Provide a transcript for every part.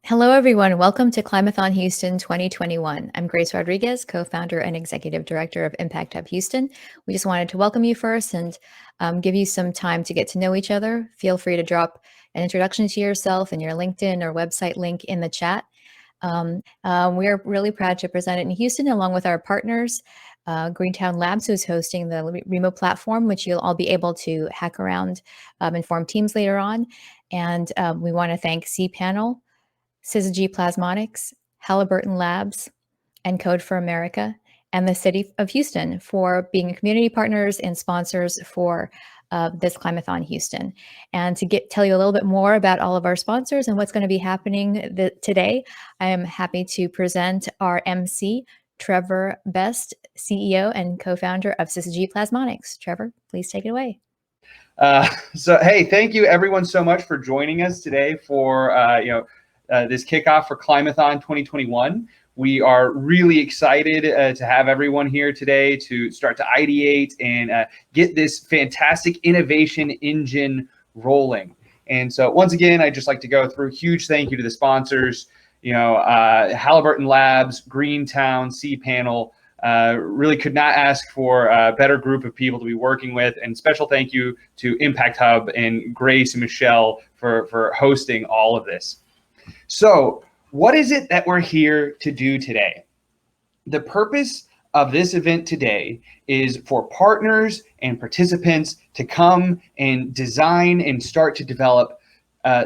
Hello, everyone. Welcome to Climathon Houston 2021. I'm Grace Rodriguez, co-founder and executive director of Impact Hub Houston. We just wanted to welcome you first and give you some time to get to know each other. Feel free to drop an introduction to yourself and your LinkedIn or website link in the chat. We are really proud to present it in Houston along with our partners, Greentown Labs, who's hosting the remote platform, which you'll all be able to hack around and form teams later on. And we want to thank cPanel, Syzygy Plasmonics, Halliburton Labs, and Code for America, and the City of Houston for being community partners and sponsors for this Climathon Houston. And to tell you a little bit more about all of our sponsors and what's going to be happening today, I am happy to present our MC, Trevor Best, CEO and co-founder of Syzygy Plasmonics. Trevor, please take it away. Hey, thank you everyone so much for joining us today for this kickoff for Climathon 2021. We are really excited to have everyone here today to start to ideate and get this fantastic innovation engine rolling. And so once again, I'd just like to go through a huge thank you to the sponsors, Halliburton Labs, Greentown, cPanel. Really could not ask for a better group of people to be working with, and special thank you to Impact Hub and Grace and Michelle for hosting all of this. So what is it that we're here to do today? The purpose of this event today is for partners and participants to come and design and start to develop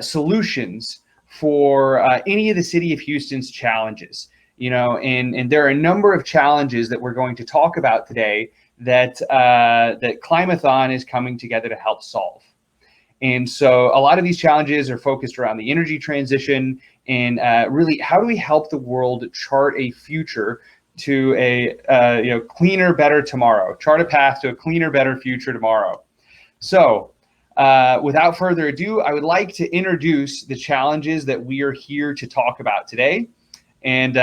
solutions for any of the City of Houston's challenges. And there are a number of challenges that we're going to talk about today that Climathon is coming together to help solve. And so a lot of these challenges are focused around the energy transition and really how do we help the world chart a future to a cleaner, better tomorrow, chart a path to a cleaner, better future tomorrow. So without further ado, I would like to introduce the challenges that we are here to talk about today. And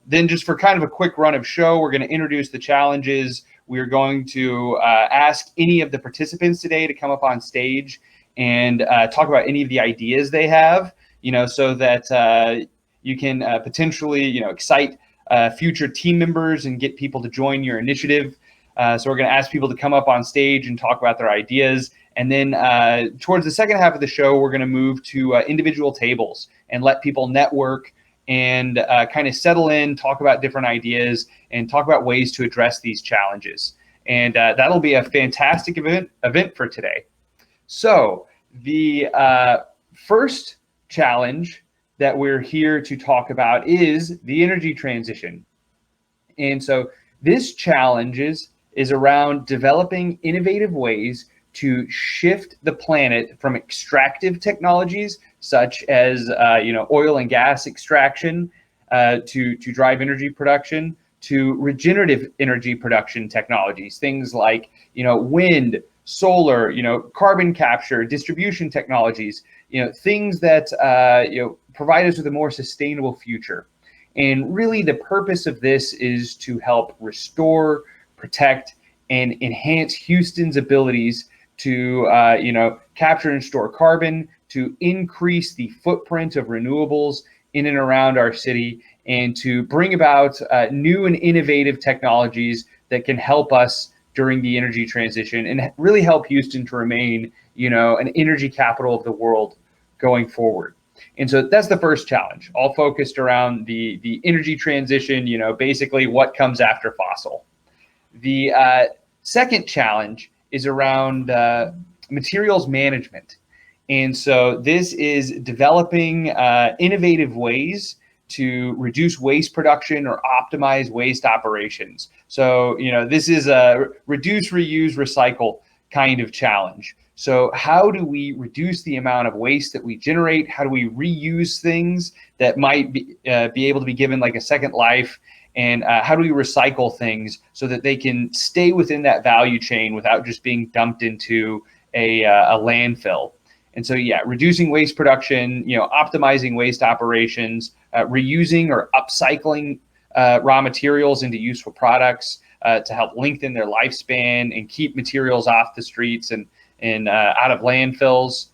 then just for kind of a quick run of show, we're going to introduce the challenges. We're going to ask any of the participants today to come up on stage and talk about any of the ideas they have, so that you can potentially, excite future team members and get people to join your initiative. So we're going to ask people to come up on stage and talk about their ideas. And then towards the second half of the show, we're going to move to individual tables and let people network and kind of settle in, talk about different ideas, and talk about ways to address these challenges. And that'll be a fantastic event for today. So the first challenge that we're here to talk about is the energy transition. And so this challenge is around developing innovative ways to shift the planet from extractive technologies such as oil and gas extraction to drive energy production, to regenerative energy production technologies, things like wind, solar, carbon capture, distribution technologies, things that provide us with a more sustainable future. And really the purpose of this is to help restore, protect, and enhance Houston's abilities to capture and store carbon, to increase the footprint of renewables in and around our city, and to bring about new and innovative technologies that can help us during the energy transition and really help Houston to remain, an energy capital of the world going forward. And so that's the first challenge, all focused around the energy transition, basically what comes after fossil. The second challenge is around materials management. And so this is developing innovative ways to reduce waste production or optimize waste operations. So, this is a reduce, reuse, recycle kind of challenge. So how do we reduce the amount of waste that we generate? How do we reuse things that might be able to be given like a second life? And how do we recycle things so that they can stay within that value chain without just being dumped into a landfill? And so, reducing waste production, optimizing waste operations, reusing or upcycling raw materials into useful products to help lengthen their lifespan and keep materials off the streets and out of landfills.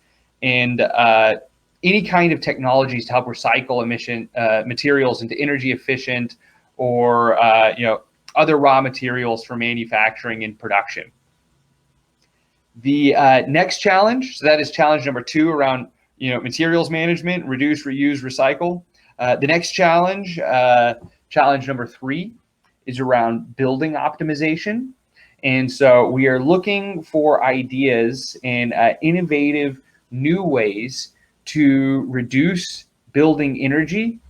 And any kind of technologies to help recycle emission materials into energy efficient or other raw materials for manufacturing and production. The next challenge, so that is challenge number 2 around materials management, reduce, reuse, recycle. The next challenge, challenge number 3, is around building optimization. And so we are looking for ideas and innovative new ways to reduce building energy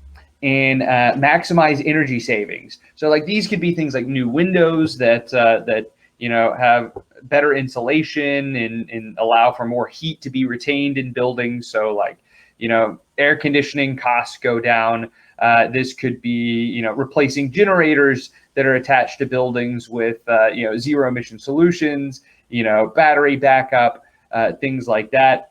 and maximize energy savings. So like these could be things like new windows that have better insulation and allow for more heat to be retained in buildings. So like air conditioning costs go down. This could be replacing generators that are attached to buildings with zero emission solutions, battery backup, things like that.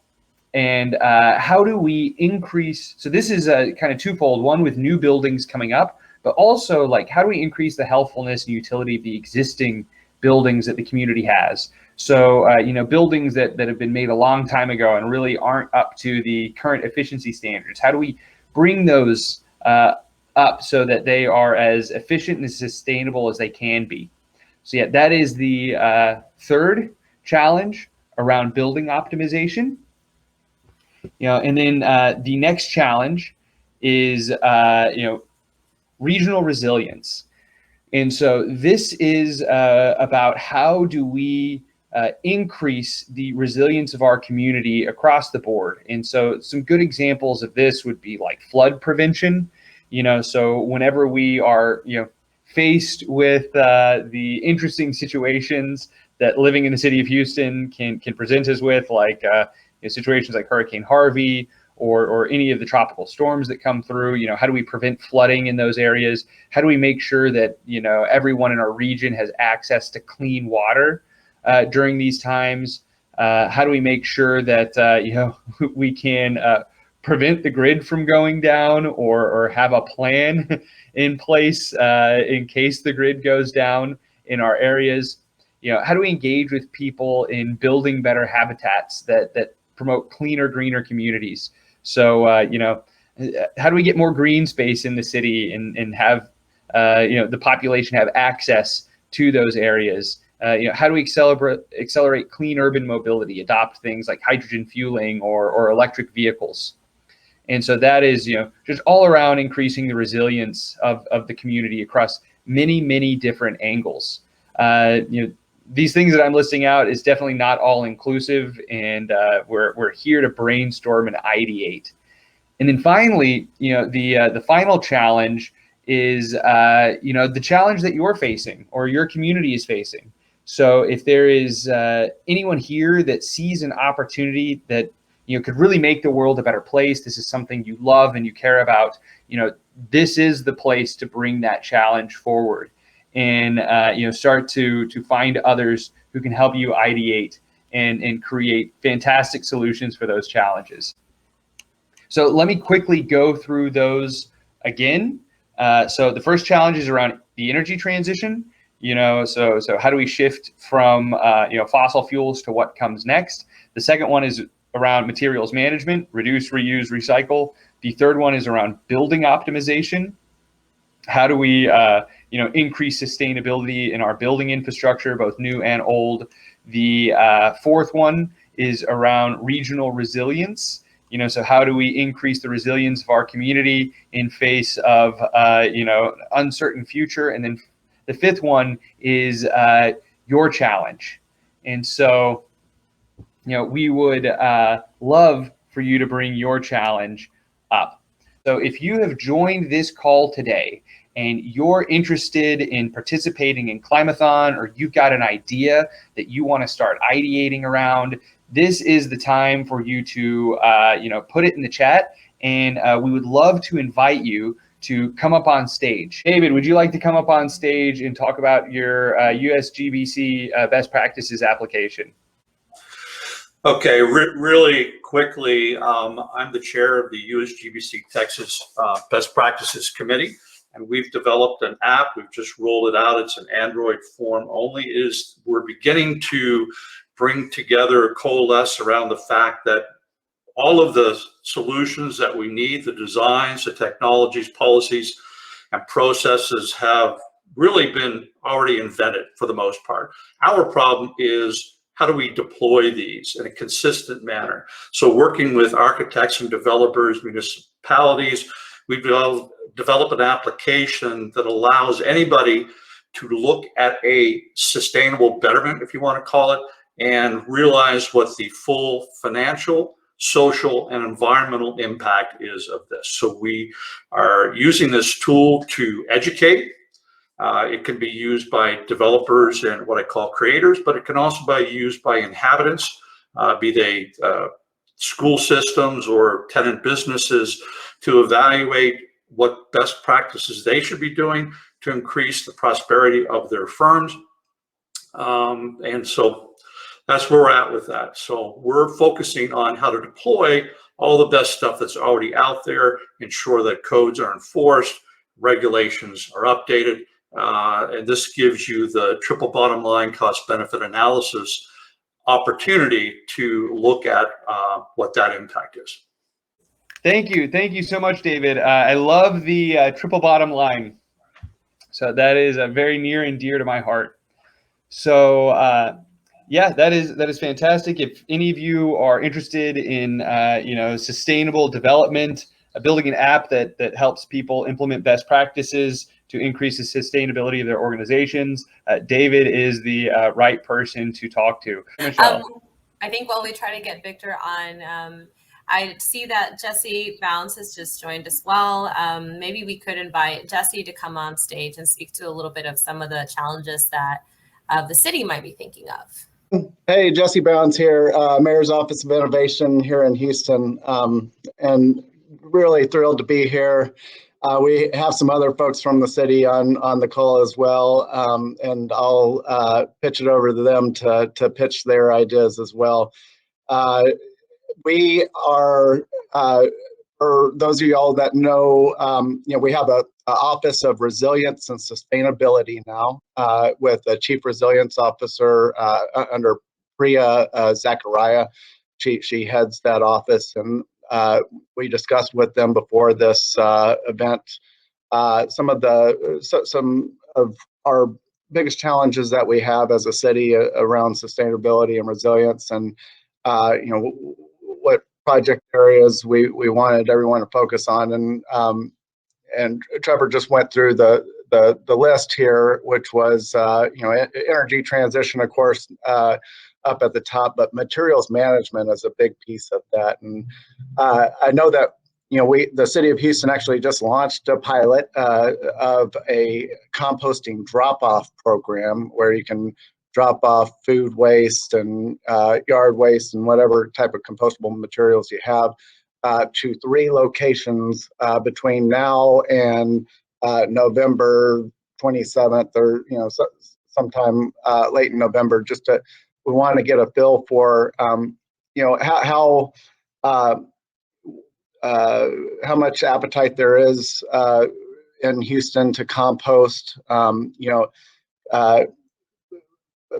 And how do we increase? So this is a kind of twofold. One, with new buildings coming up, but also like how do we increase the healthfulness and utility of the existing buildings that the community has? So buildings that have been made a long time ago and really aren't up to the current efficiency standards. How do we bring those up so that they are as efficient and sustainable as they can be? So yeah, that is the third challenge around building optimization. And then the next challenge is regional resilience. And so this is about how do we increase the resilience of our community across the board. And so some good examples of this would be like flood prevention. So whenever we are faced with the interesting situations that living in the city of Houston can present us with, like situations like Hurricane Harvey or any of the tropical storms that come through, how do we prevent flooding in those areas? How do we make sure that everyone in our region has access to clean water during these times? How do we make sure that we can prevent the grid from going down or have a plan in place in case the grid goes down in our areas? How do we engage with people in building better habitats that promote cleaner, greener communities? So, how do we get more green space in the city and have, the population have access to those areas? How do we accelerate clean urban mobility, adopt things like hydrogen fueling or electric vehicles? And so that is, just all around increasing the resilience of the community across many, many different angles. These things that I'm listing out is definitely not all inclusive, and we're here to brainstorm and ideate. And then finally, the final challenge is the challenge that you're facing or your community is facing. So if there is anyone here that sees an opportunity that could really make the world a better place, this is something you love and you care about, this is the place to bring that challenge forward. And start to find others who can help you ideate and create fantastic solutions for those challenges. So let me quickly go through those again. So the first challenge is around the energy transition. So how do we shift from fossil fuels to what comes next? The second one is around materials management, reduce, reuse, recycle. The third one is around building optimization. How do we increase sustainability in our building infrastructure, both new and old? The fourth one is around regional resilience. So how do we increase the resilience of our community in face of uncertain future? And then the fifth one is your challenge. And so we would love for you to bring your challenge up. So if you have joined this call today and you're interested in participating in Climathon, or you've got an idea that you want to start ideating around, this is the time for you to put it in the chat, and we would love to invite you to come up on stage. David, would you like to come up on stage and talk about your USGBC best practices application? Okay, really quickly, I'm the chair of the USGBC Texas Best Practices Committee, and we've developed an app. We've just rolled it out. It's an Android form only. We're beginning to bring together, coalesce around the fact that all of the solutions that we need, the designs, the technologies, policies, and processes have really been already invented for the most part. Our problem is, how do we deploy these in a consistent manner? So working with architects and developers, municipalities, we've developed an application that allows anybody to look at a sustainable betterment, if you want to call it, and realize what the full financial, social, and environmental impact is of this. So we are using this tool to educate. It can be used by developers and what I call creators, but it can also be used by inhabitants, be they school systems or tenant businesses, to evaluate what best practices they should be doing to increase the prosperity of their firms. And so that's where we're at with that. So we're focusing on how to deploy all the best stuff that's already out there, ensure that codes are enforced, regulations are updated, and this gives you the triple bottom line cost benefit analysis opportunity to look at what that impact is. Thank you so much, David. I love the triple bottom line. So that is very near and dear to my heart. So yeah, that is fantastic. If any of you are interested in sustainable development, building an app that helps people implement best practices to increase the sustainability of their organizations, David is the right person to talk to. Michelle. I think while we try to get Victor on, I see that Jesse Bounds has just joined as well. Maybe we could invite Jesse to come on stage and speak to a little bit of some of the challenges that the city might be thinking of. Hey, Jesse Bounds here, Mayor's Office of Innovation here in Houston, and really thrilled to be here. We have some other folks from the city on the call as well, and I'll pitch it over to them to pitch their ideas as well. We are, for those of y'all that know, we have a Office of Resilience and Sustainability now, with a Chief Resilience Officer under Priya Zachariah. She heads that office, and we discussed with them before this event some of our biggest challenges that we have as a city around sustainability and resilience, and what project areas we wanted everyone to focus on. And Trevor just went through the list here, which was energy transition, of course, up at the top, but materials management is a big piece of that. And I know that the city of Houston actually just launched a pilot of a composting drop-off program where you can drop off food waste and yard waste and whatever type of compostable materials you have to 3 locations between now and November 27th, or sometime late in November. We want to get a feel for how much appetite there is in Houston to compost.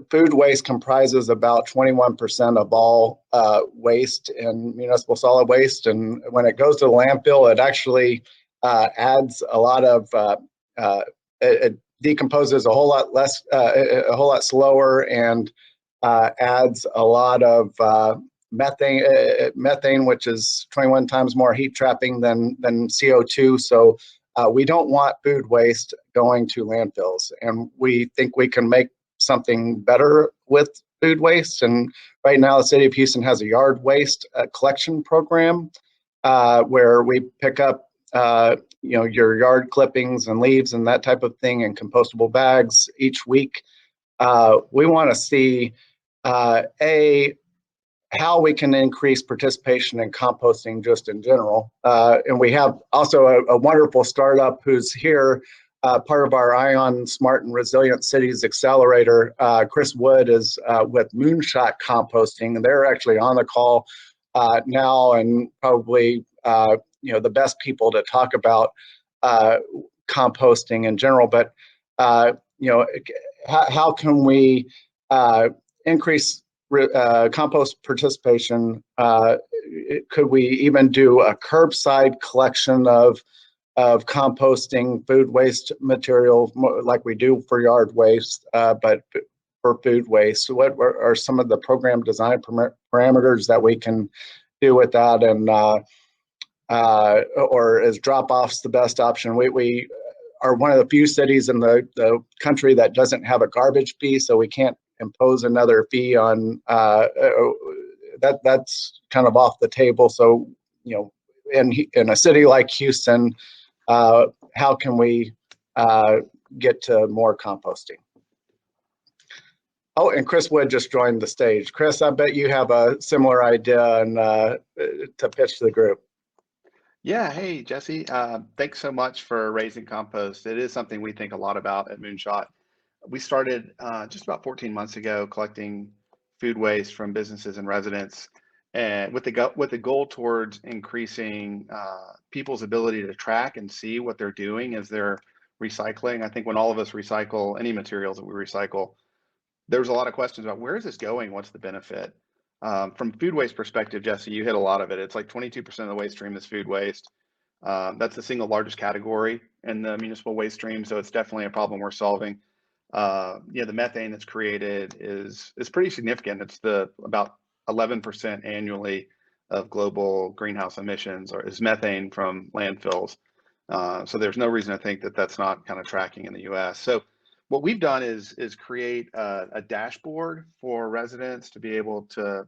Food waste comprises about 21% of all waste in municipal solid waste, and when it goes to the landfill, it actually adds a lot of it decomposes a whole lot slower, and adds a lot of methane, which is 21 times more heat trapping than CO2. So we don't want food waste going to landfills, and we think we can make something better with food waste. And right now the city of Houston has a yard waste collection program where we pick up your yard clippings and leaves and that type of thing in compostable bags each week. We want to see how we can increase participation in composting just in general. And we have also a wonderful startup who's here, part of our ION Smart and Resilient Cities Accelerator. Chris Wood is with Moonshot Composting, and they're actually on the call now, and probably the best people to talk about composting in general. But how can we increase compost participation, could we even do a curbside collection of composting food waste material like we do for yard waste, but for food waste? So what are some of the program design parameters that we can do with that? And or is drop-offs the best option? We are one of the few cities in the country that doesn't have a garbage fee, so we can't impose another fee on that's kind of off the table. So, you know, in a city like Houston, how can we get to more composting? Oh, and Chris Wood just joined the stage. Chris, I bet you have a similar idea and to pitch to the group. Yeah, hey, Jesse. Thanks so much for raising compost. It is something we think a lot about at Moonshot. We started just about 14 months ago collecting food waste from businesses and residents, and with the goal towards increasing people's ability to track and see what they're doing as they're recycling. I think when all of us recycle any materials that we recycle, there's a lot of questions about where is this going? What's the benefit? From food waste perspective, Jesse, you hit a lot of it. It's like 22% of the waste stream is food waste. That's the single largest category in the municipal waste stream, so it's definitely a problem we're solving. Yeah, the methane that's created is pretty significant. It's about 11% annually of global greenhouse emissions is methane from landfills. So there's no reason to think that that's not kind of tracking in the U.S. So what we've done is create a dashboard for residents to be able to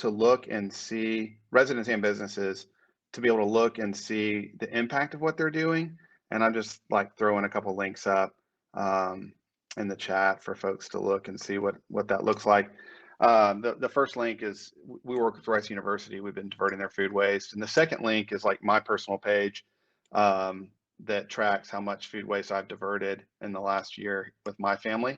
look and see, residents and businesses, to be able to look and see the impact of what they're doing. And I'm just like throwing a couple links up in the chat for folks to look and see what that looks like. The first link is we work with Rice University. We've been diverting their food waste. And the second link is like my personal page that tracks how much food waste I've diverted in the last year with my family.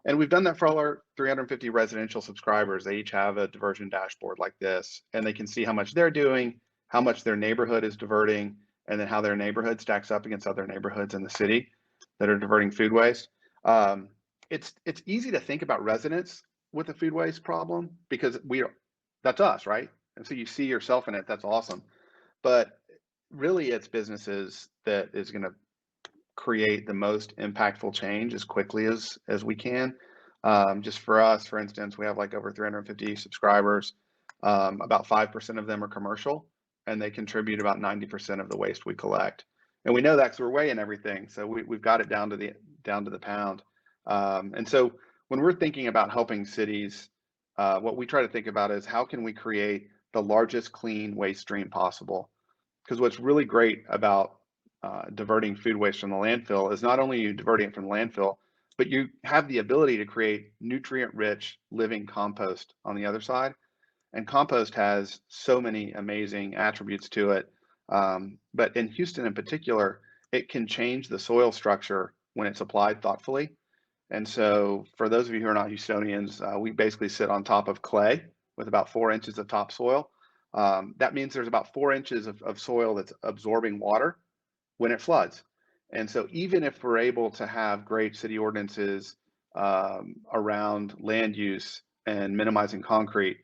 And we've done that for all our 350 residential subscribers. They each have a diversion dashboard like this, and they can see how much they're doing, how much their neighborhood is diverting, and then how their neighborhood stacks up against other neighborhoods in the city that are diverting food waste. It's easy to think about residents with a food waste problem because that's us, right? And so you see yourself in it. That's awesome. But really, it's businesses that is going to create the most impactful change as quickly as we can. Just for us, for instance, we have like over 350 subscribers. About 5% of them are commercial, and they contribute about 90% of the waste we collect. And we know that because we're weighing everything, so we've got it down to the pound. And so when we're thinking about helping cities, what we try to think about is how can we create the largest clean waste stream possible? Because what's really great about diverting food waste from the landfill is not only you diverting it from the landfill, but you have the ability to create nutrient-rich living compost on the other side. And compost has so many amazing attributes to it. But in Houston in particular, it can change the soil structure when it's applied thoughtfully. And so for those of you who are not Houstonians, we basically sit on top of clay with about 4 inches of topsoil. That means there's about 4 inches of soil that's absorbing water when it floods. And so even if we're able to have great city ordinances around land use and minimizing concrete,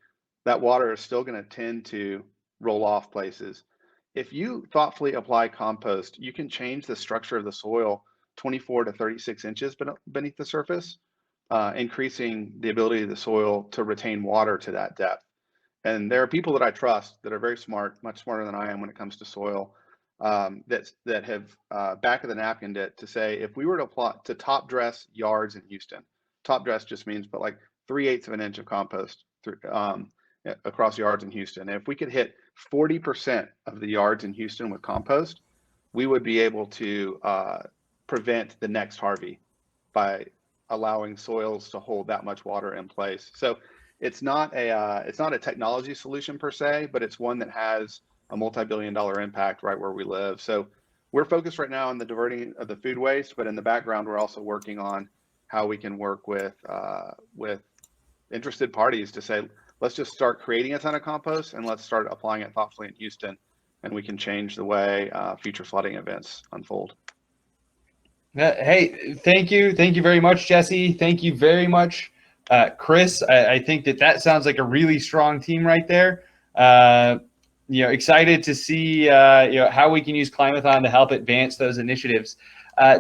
that water is still going to tend to roll off places. If you thoughtfully apply compost, you can change the structure of the soil 24 to 36 inches beneath the surface, increasing the ability of the soil to retain water to that depth. And there are people that I trust that are very smart, much smarter than I am when it comes to soil, that have back of the napkin to say, if we were to plot to top dress yards in Houston, top dress just means but like 3/8 of an inch of compost across yards in Houston. And if we could hit 40% of the yards in Houston with compost, we would be able to prevent the next Harvey by allowing soils to hold that much water in place. So it's not a technology solution per se, but it's one that has a multi-billion-dollar impact right where we live. So we're focused right now on the diverting of the food waste, but in the background, we're also working on how we can work with interested parties to say, let's just start creating a ton of compost and let's start applying it thoughtfully in Houston, and we can change the way future flooding events unfold. Hey, thank you very much, Jesse. Thank you very much Chris. I think that sounds like a really strong team right there. Excited to see how we can use Climathon to help advance those initiatives.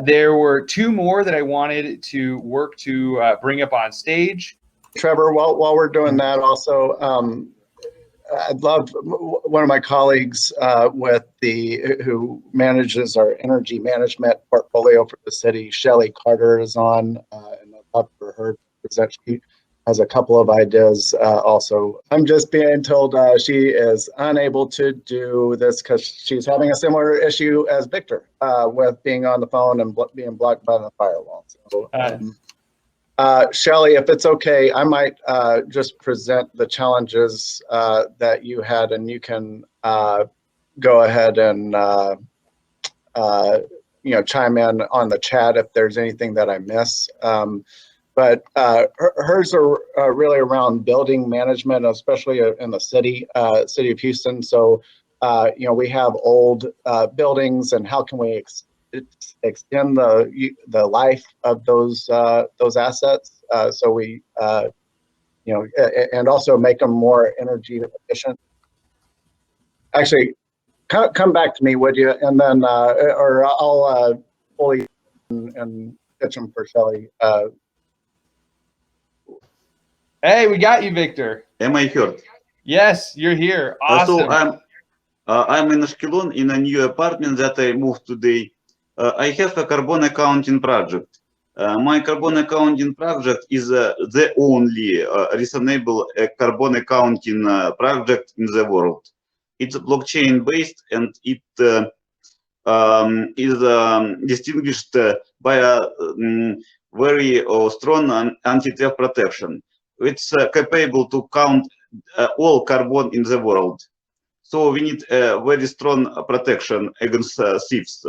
There were two more that I wanted to work to bring up on stage. Trevor, while we're doing that, also, I'd love one of my colleagues who manages our energy management portfolio for the city, Shelley Carter, is on, and I'd love for her to present. She has a couple of ideas also. I'm just being told she is unable to do this because she's having a similar issue as Victor with being on the phone and being blocked by the firewall. So, Shelley, if it's okay, I might just present the challenges that you had, and you can go ahead and chime in on the chat if there's anything that I miss. But hers are really around building management, especially in the city of Houston. So, we have old buildings, and how can we extend the life of those assets? So we, and also make them more energy efficient. Actually, come back to me, would you? And then, or I'll fully and pitch them for Shelley. Hey, we got you, Victor. Am I heard? Yes, you're here. Awesome. So I'm in Ashkelon in a new apartment that I moved today. I have a carbon accounting project. My carbon accounting project is the only reasonable carbon accounting project in the world. It's blockchain based, and it is distinguished by a very strong anti-theft protection. It's capable to count all carbon in the world. So we need a very strong protection against thieves.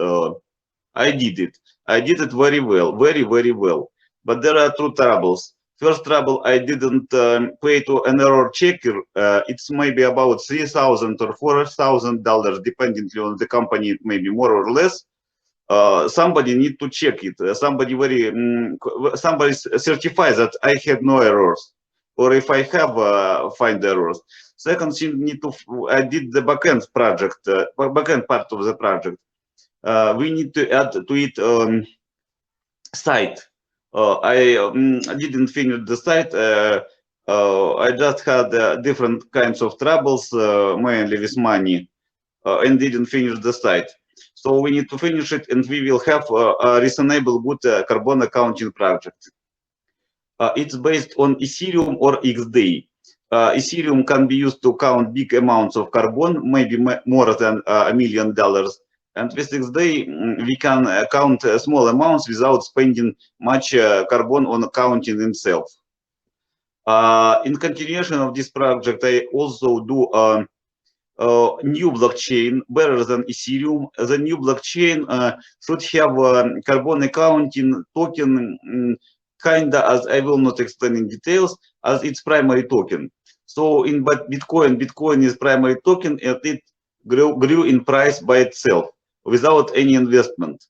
I did it very well, very well. But there are two troubles. First trouble, I didn't pay to an error checker. It's maybe about $3,000 or $4,000, depending on the company, maybe more or less. Somebody need to check it. Somebody certifies that I had no errors, or if I have, find errors. Second thing, I did the backend project, backend part of the project. We need to add to it site. I didn't finish the site. I just had different kinds of troubles, mainly with money, and didn't finish the site. So we need to finish it, and we will have a reasonable good carbon accounting project. It's based on Ethereum or XD. Ethereum can be used to count big amounts of carbon, maybe more than $1 million. And with XD, we can count small amounts without spending much carbon on counting itself. In continuation of this project, I also do a new blockchain, better than Ethereum. The new blockchain should have a carbon accounting token, kinda, as I will not explain in details, as its primary token. So in Bitcoin is primary token, and it grew in price by itself without any investment.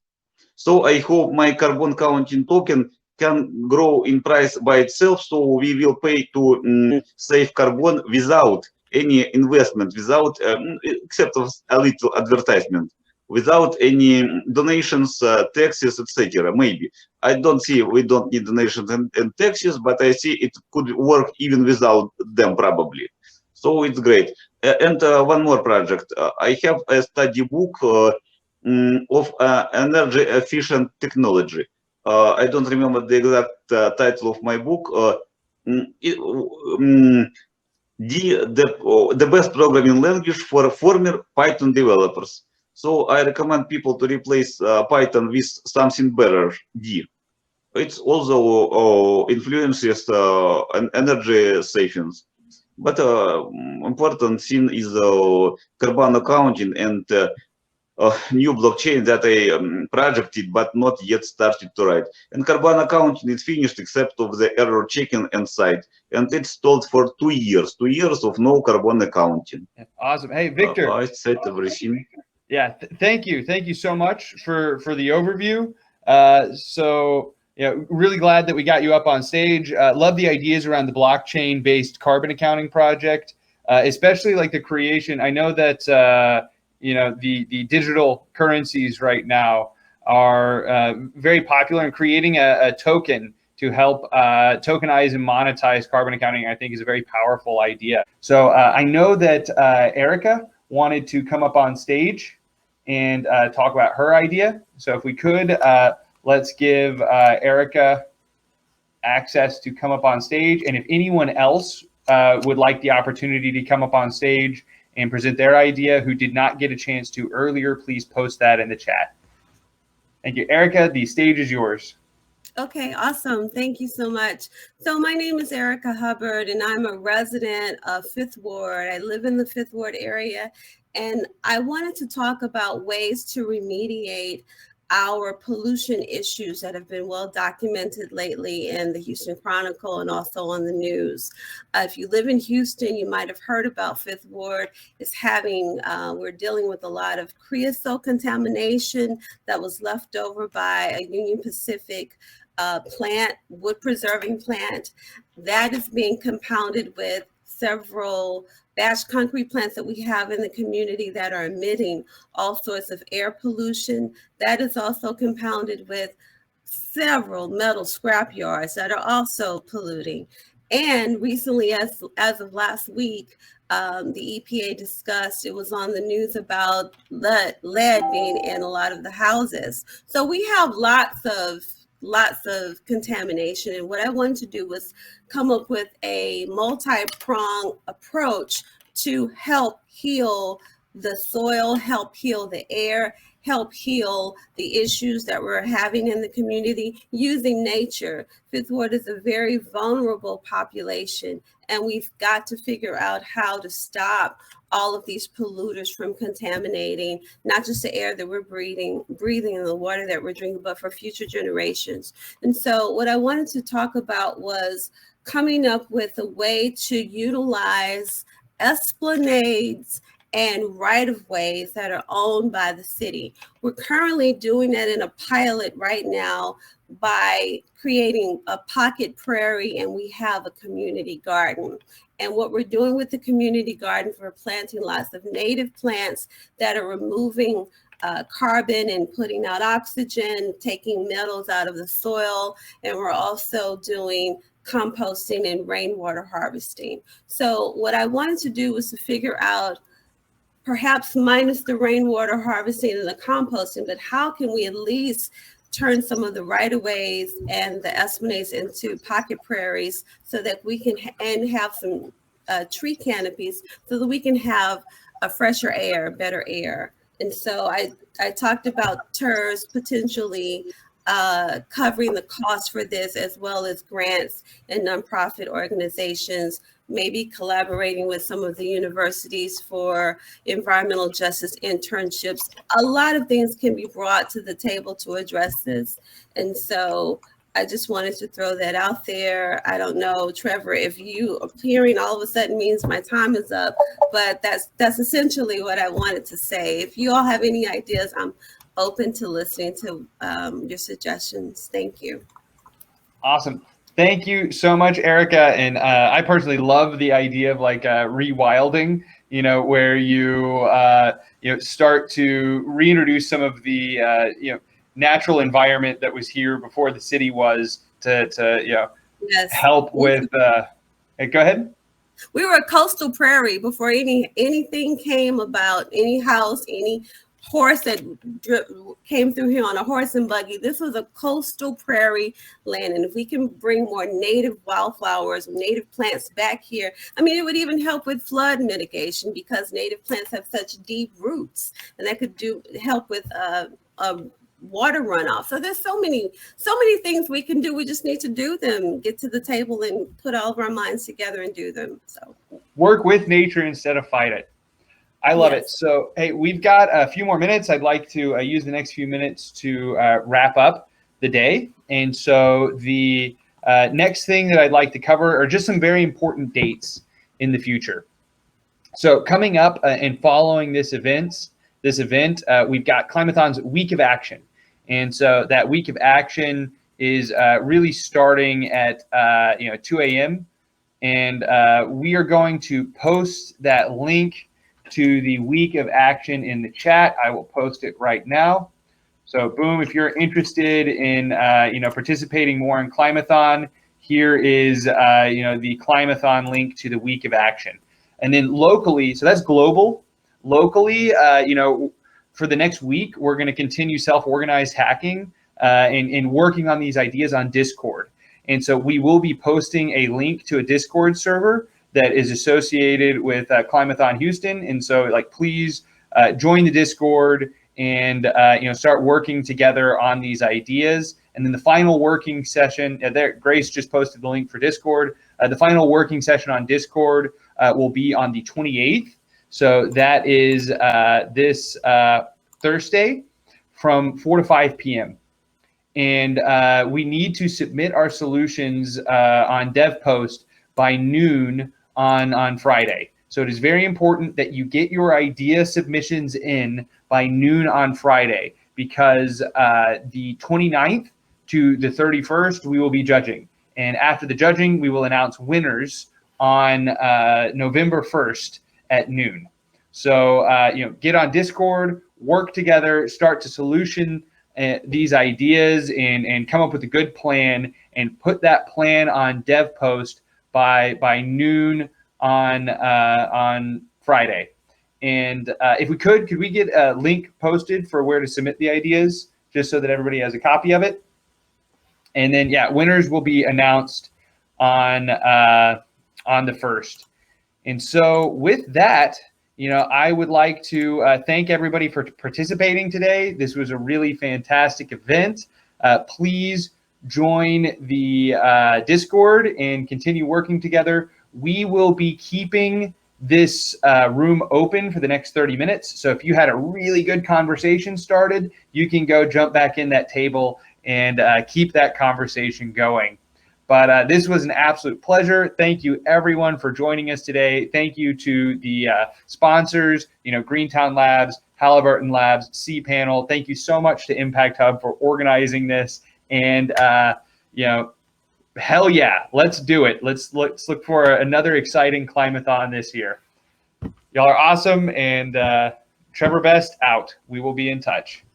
So I hope my carbon counting token can grow in price by itself, so we will pay to save carbon without any investment, without except of a little advertisement, without any donations, taxes, etc. Maybe I don't see we don't need donations and taxes, but I see it could work even without them probably. So it's great. And one more project. I have a study book of energy efficient technology. I don't remember the exact title of my book. The best programming language for former Python developers. So I recommend people to replace Python with something better, D. It's also influences energy savings. But important thing is carbon accounting and new blockchain that I projected but not yet started to write. And carbon accounting is finished except of the error checking and site. And it's stalled for 2 years, 2 years of no carbon accounting. Awesome. Hey, Victor. I said everything. Yeah, thank you so much for the overview. So really glad that we got you up on stage. Love the ideas around the blockchain-based carbon accounting project, especially like the creation. I know that the digital currencies right now are very popular, and creating a token to help tokenize and monetize carbon accounting, I think, is a very powerful idea. So I know that Erica wanted to come up on stage and talk about her idea. So if we could, let's give Erica access to come up on stage. And if anyone else would like the opportunity to come up on stage and present their idea who did not get a chance to earlier, please post that in the chat. Thank you, Erica. The stage is yours. Okay, awesome. Thank you so much. So my name is Erica Hubbard, and I'm a resident of Fifth Ward. I live in the Fifth Ward area, and I wanted to talk about ways to remediate our pollution issues that have been well documented lately in the Houston Chronicle and also on the news. If you live in Houston, you might have heard about Fifth Ward is having, we're dealing with a lot of creosote contamination that was left over by a Union Pacific plant, wood preserving plant, that is being compounded with several batch concrete plants that we have in the community that are emitting all sorts of air pollution. That is also compounded with several metal scrap yards that are also polluting. And recently, as of last week, the EPA discussed, it was on the news about lead being in a lot of the houses. So we have lots of contamination. And what I wanted to do was come up with a multi-pronged approach to help heal the soil, help heal the air, help heal the issues that we're having in the community using nature. Fifth Ward is a very vulnerable population, and we've got to figure out how to stop all of these polluters from contaminating not just the air that we're breathing and the water that we're drinking, but for future generations. And so what I wanted to talk about was coming up with a way to utilize esplanades and right-of-ways that are owned by the city. We're currently doing that in a pilot right now by creating a pocket prairie, and we have a community garden. And what we're doing with the community garden, we're planting lots of native plants that are removing carbon and putting out oxygen, taking metals out of the soil, and we're also doing composting and rainwater harvesting. So what I wanted to do was to figure out, perhaps minus the rainwater harvesting and the composting, but how can we at least turn some of the right-of-ways and the esplanades into pocket prairies so that we can and have some tree canopies so that we can have a fresher air, better air. And so I talked about TERS potentially covering the cost for this, as well as grants and nonprofit organizations, maybe collaborating with some of the universities for environmental justice internships. A lot of things can be brought to the table to address this. And so I just wanted to throw that out there. I don't know, Trevor, if you appearing all of a sudden means my time is up, but that's essentially what I wanted to say. If you all have any ideas, I'm open to listening to your suggestions. Thank you. Awesome. Thank you so much, Erica. And I personally love the idea of like rewilding, where you start to reintroduce some of the natural environment that was here before the city was to Yes. help with. Go ahead. We were a coastal prairie before anything came about, any house, any horse that came through here on a horse and buggy. This was a coastal prairie land. And if we can bring more native wildflowers, native plants back here, I mean, it would even help with flood mitigation because native plants have such deep roots, and that could help with water runoff. So there's so many things we can do. We just need to do them, get to the table and put all of our minds together and do them. So work with nature instead of fight it. I love it. So, hey, we've got a few more minutes. I'd like to use the next few minutes to wrap up the day. And so the next thing that I'd like to cover are just some very important dates in the future. So coming up and following this event, we've got Climathon's Week of Action. And so that Week of Action is really starting at 2 a.m. And we are going to post that link to the week of action in the chat. I will post it right now. So boom, if you're interested in participating more in Climathon, here is the Climathon link to the week of action. And then locally, so that's global. Locally, for the next week, we're going to continue self-organized hacking and working on these ideas on Discord. And so we will be posting a link to a Discord server that is associated with Climathon Houston. And so please join the Discord and start working together on these ideas. And then the final working session, there, Grace just posted the link for Discord. The final working session on Discord will be on the 28th. So that is this Thursday from 4 to 5 p.m. And we need to submit our solutions on DevPost by noon on Friday. So it is very important that you get your idea submissions in by noon on Friday, because the 29th to the 31st, we will be judging. And after the judging, we will announce winners on November 1st at noon. So, get on Discord, work together, start to solution these ideas and come up with a good plan, and put that plan on DevPost by noon on Friday. And if we could we get a link posted for where to submit the ideas, just so that everybody has a copy of it? And then, winners will be announced on the 1st. And so with that, I would like to thank everybody for participating today. This was a really fantastic event. Please join the Discord and continue working together. We will be keeping this room open for the next 30 minutes. So if you had a really good conversation started, you can go jump back in that table and keep that conversation going. But this was an absolute pleasure. Thank you, everyone, for joining us today. Thank you to the sponsors, Greentown Labs, Halliburton Labs, cPanel. Thank you so much to Impact Hub for organizing this. And, hell yeah, let's do it. Let's look for another exciting Climathon this year. Y'all are awesome. And Trevor Best out. We will be in touch.